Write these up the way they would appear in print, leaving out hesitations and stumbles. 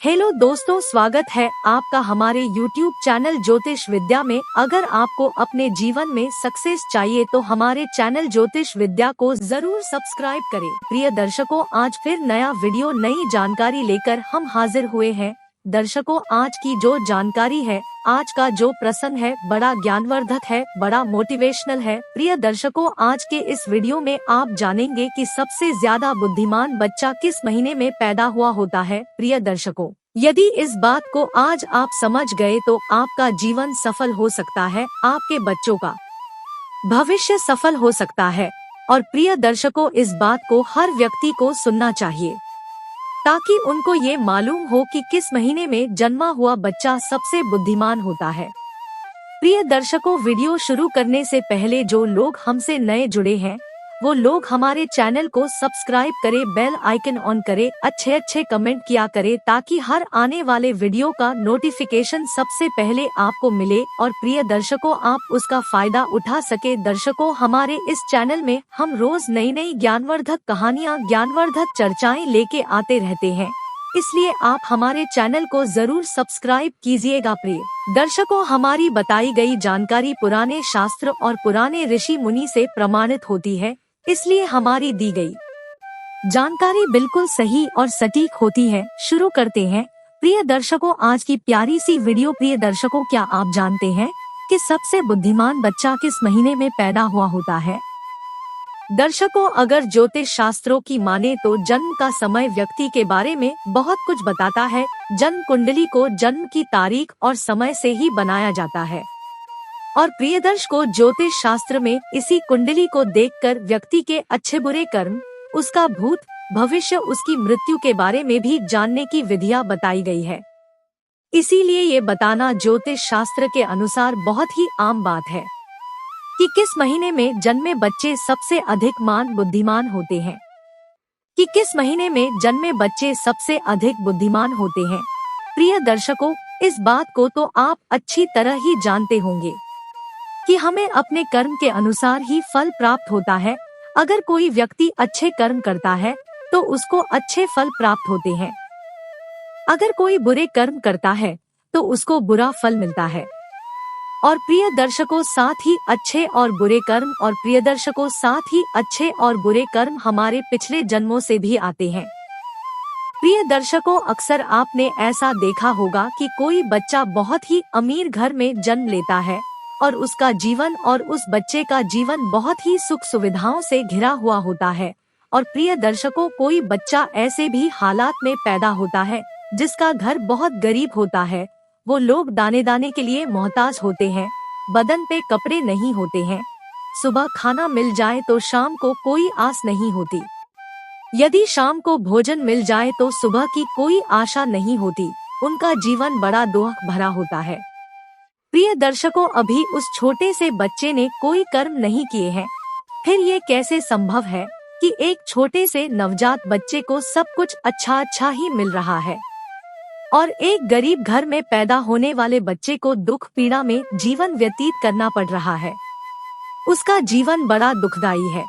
Hello दोस्तों, स्वागत है आपका हमारे YouTube चैनल ज्योतिष विद्या में। अगर आपको अपने जीवन में सक्सेस चाहिए तो हमारे चैनल ज्योतिष विद्या को जरूर सब्सक्राइब करें। प्रिय दर्शकों, आज फिर नया वीडियो नई जानकारी लेकर हम हाजिर हुए हैं। दर्शकों, आज की जो जानकारी है, आज का जो प्रसंग है, बड़ा ज्ञानवर्धक है, बड़ा मोटिवेशनल है। प्रिय दर्शकों, आज के इस वीडियो में आप जानेंगे कि सबसे ज्यादा बुद्धिमान बच्चा किस महीने में पैदा हुआ होता है। प्रिय दर्शकों, यदि इस बात को आज आप समझ गए तो आपका जीवन सफल हो सकता है, आपके बच्चों का भविष्य सफल हो सकता है। और प्रिय दर्शकों, इस बात को हर व्यक्ति को सुनना चाहिए ताकि उनको ये मालूम हो कि किस महीने में जन्मा हुआ बच्चा सबसे बुद्धिमान होता है। प्रिय दर्शकों, वीडियो शुरू करने से पहले जो लोग हमसे नए जुड़े हैं वो लोग हमारे चैनल को सब्सक्राइब करें, बेल आइकन ऑन करें, अच्छे कमेंट किया करें ताकि हर आने वाले वीडियो का नोटिफिकेशन सबसे पहले आपको मिले और प्रिय दर्शकों, आप उसका फायदा उठा सके। दर्शकों, हमारे इस चैनल में हम रोज नई ज्ञानवर्धक कहानियाँ, ज्ञानवर्धक चर्चाएं लेके आते रहते हैं, इसलिए आप हमारे चैनल को जरूर सब्सक्राइब कीजिएगा। प्रिय दर्शकों, हमारी बताई गई जानकारी पुराने शास्त्र और पुराने ऋषि मुनि से प्रमाणित होती है, इसलिए हमारी दी गई जानकारी बिल्कुल सही और सटीक होती है। शुरू करते हैं। प्रिय दर्शकों, आज की प्यारी सी वीडियो। प्रिय दर्शकों, क्या आप जानते हैं कि सबसे बुद्धिमान बच्चा किस महीने में पैदा हुआ होता है? दर्शकों, अगर ज्योतिष शास्त्रों की माने तो जन्म का समय व्यक्ति के बारे में बहुत कुछ बताता है। जन्म कुंडली को जन्म की तारीख और समय से ही बनाया जाता है और प्रियदर्श को ज्योतिष शास्त्र में इसी कुंडली को देखकर व्यक्ति के अच्छे बुरे कर्म, उसका भूत भविष्य, उसकी मृत्यु के बारे में भी जानने की विधियां बताई गई है। इसीलिए ये बताना ज्योतिष शास्त्र के अनुसार बहुत ही आम बात है कि किस महीने में जन्मे बच्चे सबसे अधिक बुद्धिमान होते हैं, कि किस महीने में जन्मे बच्चे सबसे अधिक बुद्धिमान होते हैं। प्रिय दर्शकों, इस बात को तो आप अच्छी तरह ही जानते होंगे कि हमें अपने कर्म के अनुसार ही फल प्राप्त होता है। अगर कोई व्यक्ति अच्छे कर्म करता है तो उसको अच्छे फल प्राप्त होते हैं, अगर कोई बुरे कर्म करता है तो उसको बुरा फल मिलता है। और प्रिय दर्शकों, साथ ही अच्छे और बुरे कर्म, और प्रिय दर्शकों, साथ ही अच्छे और बुरे कर्म हमारे पिछले जन्मों से भी आते हैं। प्रिय दर्शकों, अक्सर आपने ऐसा देखा होगा कि कोई बच्चा बहुत ही अमीर घर में जन्म लेता है और उसका जीवन और उस बच्चे का जीवन बहुत ही सुख सुविधाओं से घिरा हुआ होता है। और प्रिय दर्शकों, कोई बच्चा ऐसे भी हालात में पैदा होता है जिसका घर बहुत गरीब होता है, वो लोग दाने दाने के लिए मोहताज होते हैं, बदन पे कपड़े नहीं होते हैं, सुबह खाना मिल जाए तो शाम को कोई आस नहीं होती, यदि शाम को भोजन मिल जाए तो सुबह की कोई आशा नहीं होती। उनका जीवन बड़ा दुख भरा होता है। प्रिय दर्शकों, अभी उस छोटे से बच्चे ने कोई कर्म नहीं किए हैं, फिर ये कैसे संभव है कि एक छोटे से नवजात बच्चे को सब कुछ अच्छा ही मिल रहा है और एक गरीब घर में पैदा होने वाले बच्चे को दुख पीड़ा में जीवन व्यतीत करना पड़ रहा है। उसका जीवन बड़ा दुखदायी है।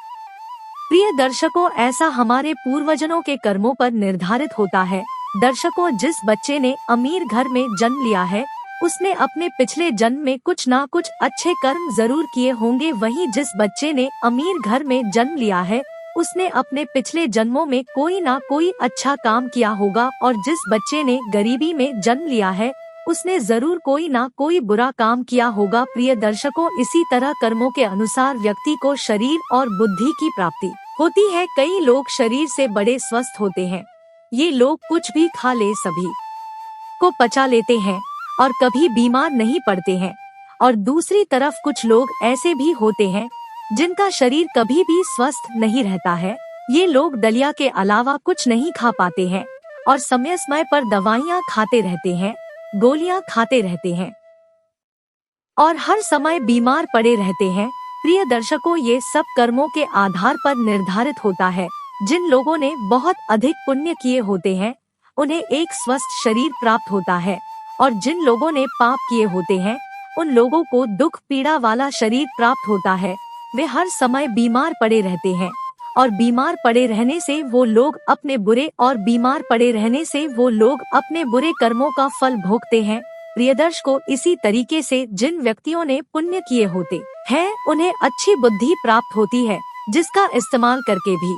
प्रिय दर्शकों, ऐसा हमारे पूर्वजों के कर्मों पर निर्धारित होता है। दर्शकों, जिस बच्चे ने अमीर घर में जन्म लिया है उसने अपने पिछले जन्म में कुछ ना कुछ अच्छे कर्म जरूर किए होंगे। वहीं जिस बच्चे ने अमीर घर में जन्म लिया है उसने अपने पिछले जन्मों में कोई ना कोई अच्छा काम किया होगा, और जिस बच्चे ने गरीबी में जन्म लिया है उसने जरूर कोई ना कोई बुरा काम किया होगा। प्रिय दर्शकों, इसी तरह कर्मों के अनुसार व्यक्ति को शरीर और बुद्धि की प्राप्ति होती है। कई लोग शरीर से बड़े स्वस्थ होते हैं, ये लोग कुछ भी खा ले सभी को पचा लेते हैं और कभी बीमार नहीं पड़ते हैं। और दूसरी तरफ कुछ लोग ऐसे भी होते हैं जिनका शरीर कभी भी स्वस्थ नहीं रहता है। ये लोग दलिया के अलावा कुछ नहीं खा पाते हैं और समय पर दवाइयाँ खाते रहते हैं, गोलियां खाते रहते हैं और हर समय बीमार पड़े रहते हैं। प्रिय दर्शकों, ये सब कर्मों के आधार पर निर्धारित होता है। जिन लोगों ने बहुत अधिक पुण्य किए होते हैं उन्हें एक स्वस्थ शरीर प्राप्त होता है, और जिन लोगों ने पाप किए होते हैं उन लोगों को दुख पीड़ा वाला शरीर प्राप्त होता है। वे हर समय बीमार पड़े रहते हैं और बीमार पड़े रहने से वो लोग अपने बुरे कर्मों का फल भोगते हैं। प्रियदर्शकों, इसी तरीके से जिन व्यक्तियों ने पुण्य किए होते हैं उन्हें अच्छी बुद्धि प्राप्त होती है, जिसका इस्तेमाल करके भी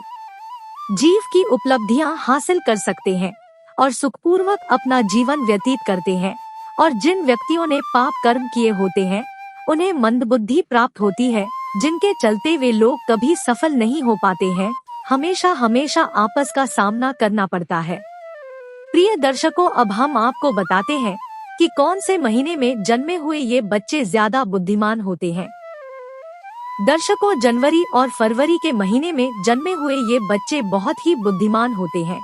जीव की उपलब्धियां हासिल कर सकते हैं और सुखपूर्वक अपना जीवन व्यतीत करते हैं। और जिन व्यक्तियों ने पाप कर्म किए होते हैं उन्हें मंदबुद्धि प्राप्त होती है, जिनके चलते वे लोग कभी सफल नहीं हो पाते हैं, हमेशा आपस का सामना करना पड़ता है। प्रिय दर्शकों, अब हम आपको बताते हैं कि कौन से महीने में जन्मे हुए ये बच्चे ज्यादा बुद्धिमान होते हैं। दर्शकों, जनवरी और फरवरी के महीने में जन्मे हुए ये बच्चे बहुत ही बुद्धिमान होते हैं।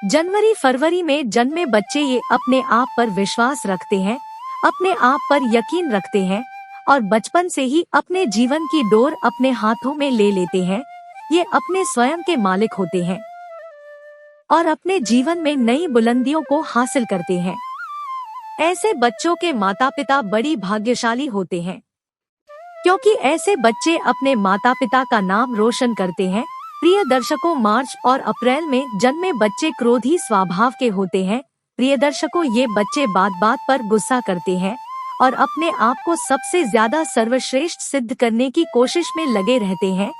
जनवरी फरवरी में जन्मे बच्चे ये अपने आप पर विश्वास रखते हैं, अपने आप पर यकीन रखते हैं और बचपन से ही अपने जीवन की डोर अपने हाथों में ले लेते हैं। ये अपने स्वयं के मालिक होते हैं और अपने जीवन में नई बुलंदियों को हासिल करते हैं। ऐसे बच्चों के माता पिता बड़ी भाग्यशाली होते हैं, क्योंकि ऐसे बच्चे अपने माता पिता का नाम रोशन करते हैं। प्रिय दर्शकों, मार्च और अप्रैल में जन्मे बच्चे क्रोधी स्वभाव के होते हैं। प्रिय दर्शकों, ये बच्चे बात बात पर गुस्सा करते हैं और अपने आप को सबसे ज्यादा सर्वश्रेष्ठ सिद्ध करने की कोशिश में लगे रहते हैं।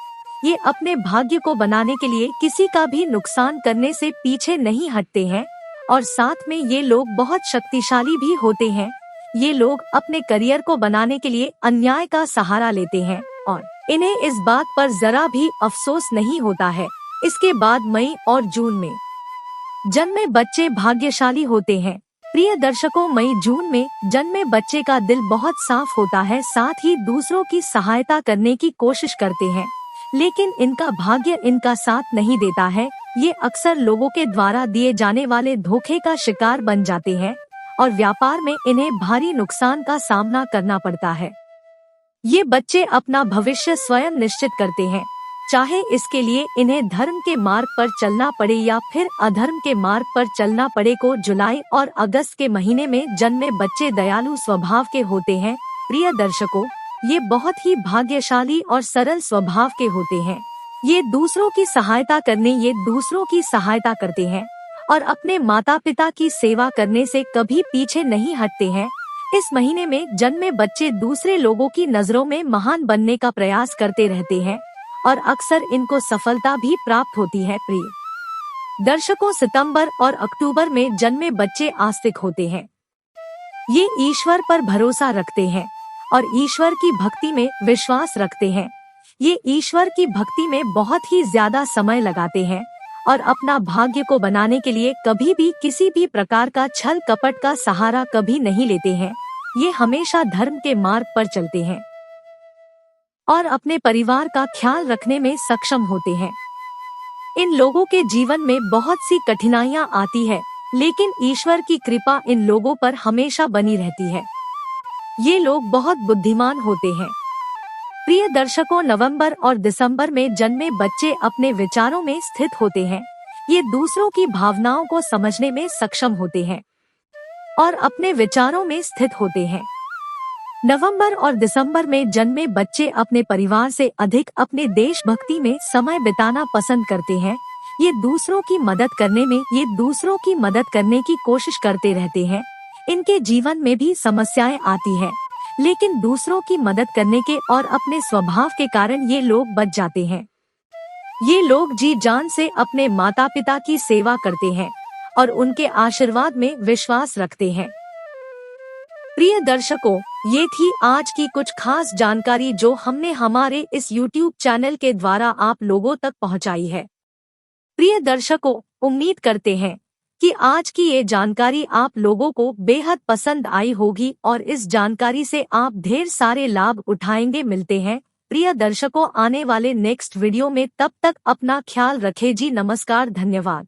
ये अपने भाग्य को बनाने के लिए किसी का भी नुकसान करने से पीछे नहीं हटते हैं और साथ में ये लोग बहुत शक्तिशाली भी होते हैं। ये लोग अपने करियर को बनाने के लिए अन्याय का सहारा लेते हैं और इन्हें इस बात पर जरा भी अफसोस नहीं होता है। इसके बाद मई और जून में जन्मे बच्चे भाग्यशाली होते हैं। प्रिय दर्शकों, मई जून में जन्मे बच्चे का दिल बहुत साफ होता है, साथ ही दूसरों की सहायता करने की कोशिश करते हैं, लेकिन इनका भाग्य इनका साथ नहीं देता है। ये अक्सर लोगों के द्वारा दिए जाने वाले धोखे का शिकार बन जाते हैं और व्यापार में इन्हें भारी नुकसान का सामना करना पड़ता है। ये बच्चे अपना भविष्य स्वयं निश्चित करते हैं, चाहे इसके लिए इन्हें धर्म के मार्ग पर चलना पड़े या फिर अधर्म के मार्ग पर चलना पड़े। को जुलाई और अगस्त के महीने में जन्मे बच्चे दयालु स्वभाव के होते हैं। प्रिय दर्शकों, ये बहुत ही भाग्यशाली और सरल स्वभाव के होते हैं। ये दूसरों की सहायता करते हैं और अपने माता पिता की सेवा करने से कभी पीछे नहीं हटते हैं। इस महीने में जन्मे बच्चे दूसरे लोगों की नजरों में महान बनने का प्रयास करते रहते हैं और अक्सर इनको सफलता भी प्राप्त होती है। प्रिय दर्शकों, सितंबर और अक्टूबर में जन्मे बच्चे आस्तिक होते हैं। ये ईश्वर पर भरोसा रखते हैं और ईश्वर की भक्ति में विश्वास रखते हैं। ये ईश्वर की भक्ति में बहुत ही ज्यादा समय लगाते हैं और अपना भाग्य को बनाने के लिए कभी भी किसी भी प्रकार का छल कपट का सहारा कभी नहीं लेते हैं। ये हमेशा धर्म के मार्ग पर चलते हैं और अपने परिवार का ख्याल रखने में सक्षम होते हैं। इन लोगों के जीवन में बहुत सी कठिनाइयां आती है, लेकिन ईश्वर की कृपा इन लोगों पर हमेशा बनी रहती है। ये लोग बहुत बुद्धिमान होते हैं। प्रिय दर्शकों, नवंबर और दिसंबर में जन्मे बच्चे अपने विचारों में स्थित होते हैं। ये दूसरों की भावनाओं को समझने में सक्षम होते हैं और अपने विचारों में स्थित होते हैं। नवंबर और दिसंबर में जन्मे बच्चे अपने परिवार से अधिक अपने देशभक्ति में समय बिताना पसंद करते हैं। ये दूसरों की मदद करने की कोशिश करते रहते हैं। इनके जीवन में भी समस्याएं आती हैं, लेकिन दूसरों की मदद करने के और अपने स्वभाव के कारण ये लोग बच जाते हैं। ये लोग जी जान से अपने माता पिता की सेवा करते हैं और उनके आशीर्वाद में विश्वास रखते हैं। प्रिय दर्शकों, ये थी आज की कुछ खास जानकारी जो हमने हमारे इस YouTube चैनल के द्वारा आप लोगों तक पहुंचाई है। प्रिय दर्शकों, उम्मीद करते हैं कि आज की ये जानकारी आप लोगों को बेहद पसंद आई होगी और इस जानकारी से आप ढेर सारे लाभ उठाएंगे। मिलते हैं प्रिय दर्शकों आने वाले नेक्स्ट वीडियो में, तब तक अपना ख्याल रखें जी। नमस्कार, धन्यवाद।